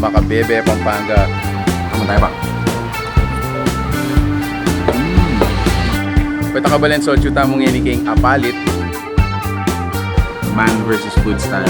Macabebe, Pampanga. Tama tayo ba? Pwede ka balen so chuta mong yan king Apalit man versus food style.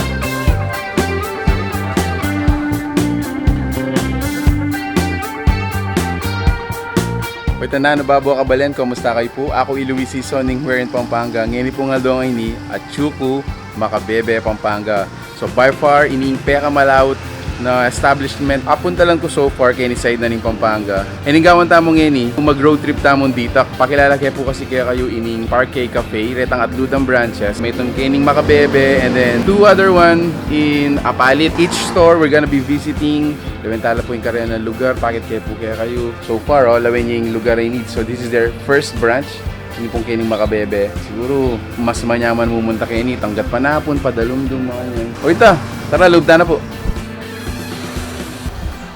Pwede na nababo ka balen, kumusta kayo po? Ako Luis Seasoning here in Pampanga. Ngayon po nga doon ini at Chuku Macabebe, Pampanga. So by far ining peka malawot na establishment apunta lang ko so far kay ni side na ning Pampanga. Iningawan tamong ngeni kung mag road trip tamon dito. Pakilala kay po kasi kaya kayo ining Parque Café, retang at ludang branches. May itong kining Macabebe and then two other one in Apalit. Each store we're gonna be visiting. Lawentala po yung karya ng lugar, pakit kaya po kaya kayo. So far, lawen niya yung lugar ay need. So this is their first branch. Hindi pong kining Macabebe. Siguro, mas manyaman mumunta kayo ni. Tanggat panapon, padalumdum mga yan. O ita, tara, lubta na po.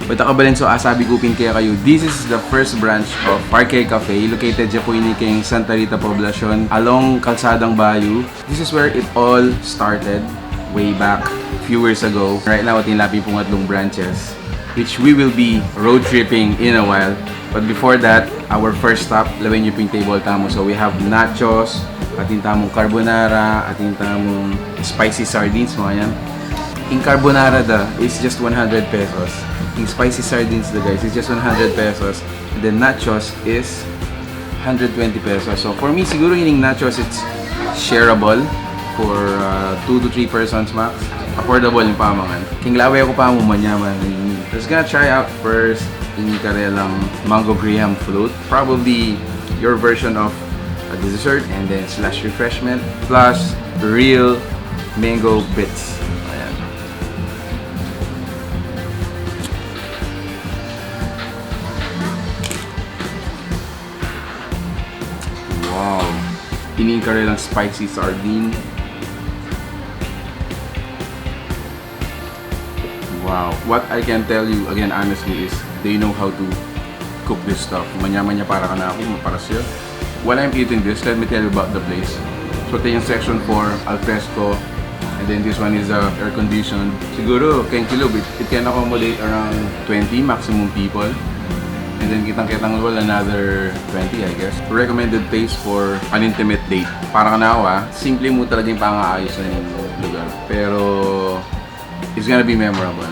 Pwede ka balen so asabi kupin kaya kayo. This is the first branch of Parque Café. Located dyan po ini kay Santa Rita Poblacion along Kalsadang Bayu. This is where it all started way back a few years ago. Right now, tinlapi pong atlong branches which we will be road tripping in a while. But before that, our first stop, lawin nyo ping table tamo. So we have nachos, atin tamong carbonara, atin tamong spicy sardines, mga yan. In carbonara is just 100 pesos. In spicy sardines guys, it's just 100 pesos. And then nachos is 120 pesos. So for me, siguro ining nachos, it's shareable for 2 to 3 persons max. Affordable yung pamangan. King laway ako pa mo manyaman. Just gonna try out first ini karelang mango graham float. Probably your version of a dessert and then slash refreshment plus real mango bits. Ayan. Wow. Ini karelang spicy sardine. Wow, what I can tell you again honestly is they know how to cook this stuff. Manya-manya para ka na ako, para siya. While I'm eating this, let me tell you about the place. So ito yung section 4, al fresco, and then this one is air conditioned. Siguro, kayong kilo, it can accommodate around 20 maximum people. And then kitang-kitang wala another 20 I guess. Recommended place for an intimate date. Para ka na ako simple mo talaga yung pang-aayos na yung lugar. Pero it's gonna be memorable.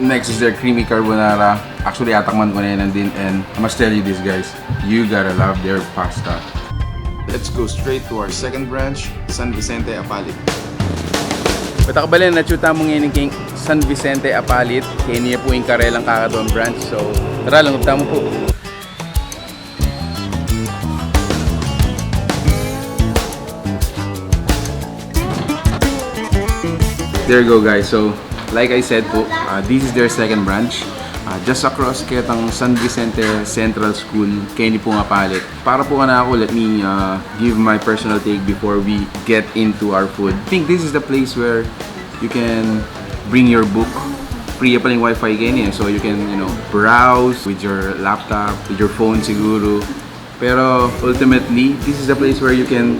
Next is their creamy carbonara. Actually, atakman ko na yan din. And I must tell you this guys, you gotta love their pasta. Let's go straight to our second branch, San Vicente, Apalit. Patakbalin na chuta mong ngayon king San Vicente, Apalit. Kaya niya po yung karelang kakadon branch. So, tara lang, upta mo po. There you go guys. So, like I said po, this is their second branch. Just across kitang San Vicente Central School, kaya ni po nga Apalit. Para po ka na ako, let me give my personal take before we get into our food. I think this is the place where you can bring your book. Free pa rin wifi ganyan, so you can, browse with your laptop, with your phone siguro. Pero ultimately, this is the place where you can,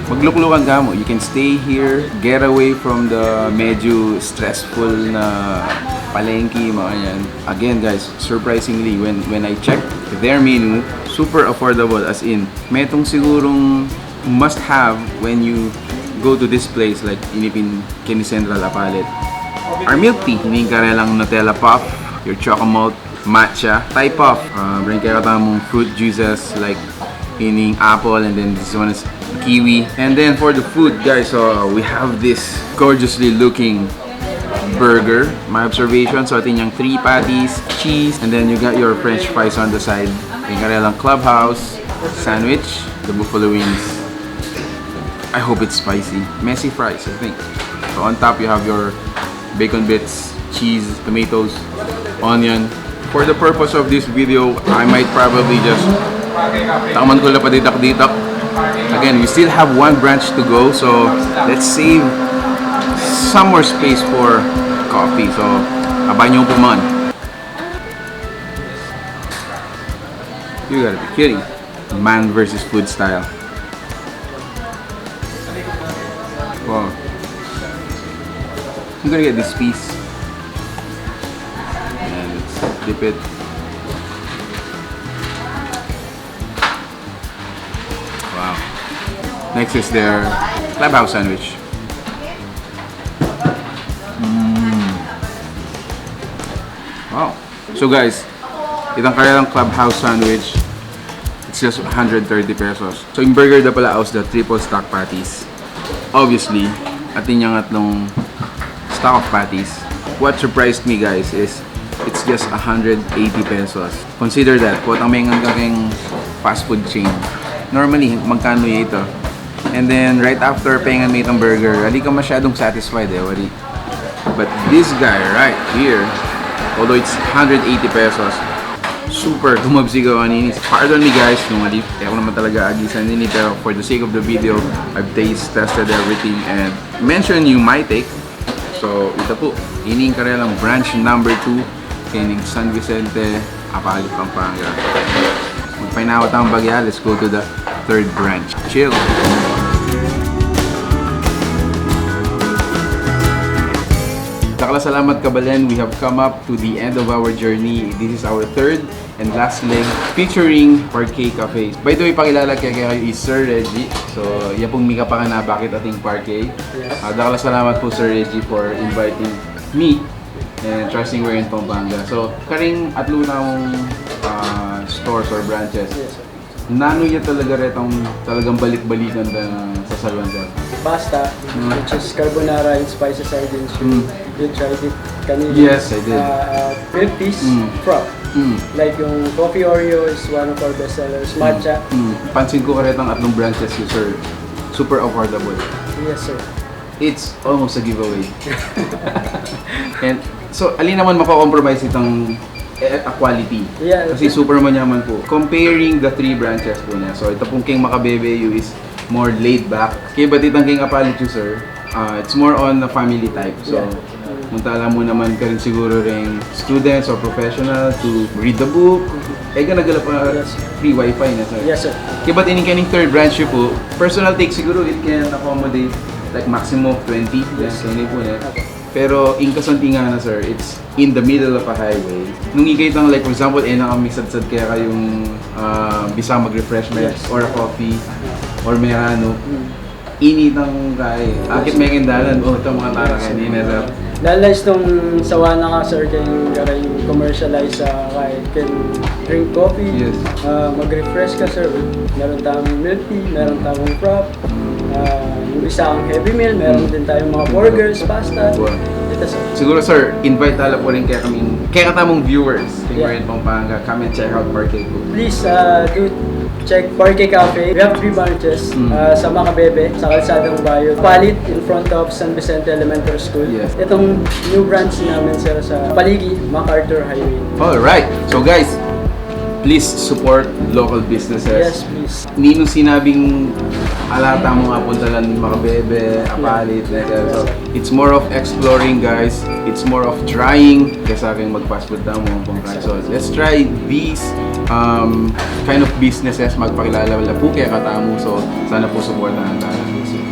magluklukan ka mo. You can stay here, get away from the medyo stressful na palengke, mga yan. Again guys, surprisingly, when I checked their menu, super affordable, as in, may itong sigurong must have when you go to this place like inipin Kini Central Apalit. Our milk tea, hindi ka lang Nutella puff, your chocolate matcha type of bring kayo katamong fruit juices like ining apple, and then this one is kiwi. And then for the food guys, so we have this gorgeously looking burger, my observation. So atin yung 3 patties, cheese, and then you got your french fries on the side. Yung karelang clubhouse sandwich, the buffalo wings. I hope it's spicy. Messy fries, I think. So on top you have your bacon bits, cheese, tomatoes, onion. For the purpose of this video, I might probably just takman ko lang padidak-didak. Again, we still have one branch to go, so let's save some more space for coffee. So, abangan nyo po man. You gotta be kidding. Man versus food style. Wow. I'm gonna get this piece. dip it. Wow. Next is their clubhouse sandwich. Wow. So guys, itang kanilang clubhouse sandwich, it's just 130 pesos. So yung burger na pala aus the triple stack patties. Obviously, atin yung atlong stack of patties. What surprised me guys is it's just 180 pesos. Consider that, kung ang may nganggang fast food chain, normally magkano yung ito? And then right after pahingan mo itong burger, hindi ka masyadong satisfied eh, wari. But this guy right here, although it's 180 pesos, super gumabsigaw kanini. Pardon me guys, nung hindi ako naman talaga agisan nini, pero for the sake of the video, I've tested everything and mention yung my take. So ito po, ining karelang branch number 2 kining San Vicente, Apalit, Pampanga. Magpainawat ang bagya, let's go to the third branch. Chill! Salamat Kabalen, we have come up to the end of our journey. This is our third and last leg featuring Parque Café. By the way, pakilala kayo is Sir Reggie. So, iya pong mika pa na bakit ating Parque. Salamat po Sir Reggie for inviting me and trusting we're in Pampanga. So, karing atlo na stores or branches. Nano ya talaga retong talagang balik-balikan sa salon dyan? Pasta, which is carbonara and spicy sardines. You tried it kanina. Yes, I did. Milk teas, frap. Like yung coffee Oreo is one of our best sellers. Matcha. Pansin ko karet ang atlong branches you, sir. Super affordable. Yes, sir. It's almost a giveaway. And so, alin naman mako-compromise itong quality. Yeah, kasi super manyaman po. Comparing the three branches po niya. So, ito pong King Macabebe is more laid back. Kaya ba't itang King Apalit sir? It's more on the family type. So, muntala mo naman ka rin siguro rin students or professional to read the book. Nagala pa free wifi na sir. Yes, sir. Kaya ba't ining third branch po? Personal take siguro, it can accommodate like maximum of 20. Yes, kaya po na. Pero in kasantingan na sir, it's in the middle of a highway. Nung ikitang like for example, nakamisadsad kaya kayong bisa mag-refreshment or a coffee or merano. Initang kay akit may kindalan o ito mga tarang kanina sir. Dahil itong sawa na ka sir kayong commercialize kahit can drink coffee, mag-refresh ka sir. Meron tayong milk tea, meron tayong frap. Yung isa ang heavy meal, meron din tayong mga burgers, pasta. Ito sir. Siguro sir, invite tala po rin kaya katamong viewers we're in Pampanga, come and check out Parque po. Please do check Parque Café. We have 3 branches sa Macabebe, sa Kalsadang Bayu, Apalit in front of San Vicente Elementary School. Yes. Itong new branch namin sir sa Paligui, MacArthur Highway. Alright, so guys, please support local businesses. Yes, please. Hindi nung sinabing alata mo nga puntalan Macabebe, Apalit, so it's more of exploring guys, it's more of trying kaysa aking mag-fast food na mo. So let's try these kind of businesses, magpakilala po kaya katamo, so sana po supportahan tayo.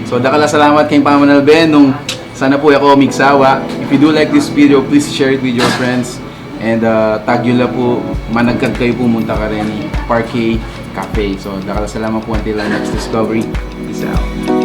So dakala salamat kay Pamanal Ben nung sana po ako migsawa. If you do like this video, please share it with your friends. And tag yun lang po, managkag kayo pumunta ka rin ni Parque Café. So, nakala salamat po until our next discovery. Peace out.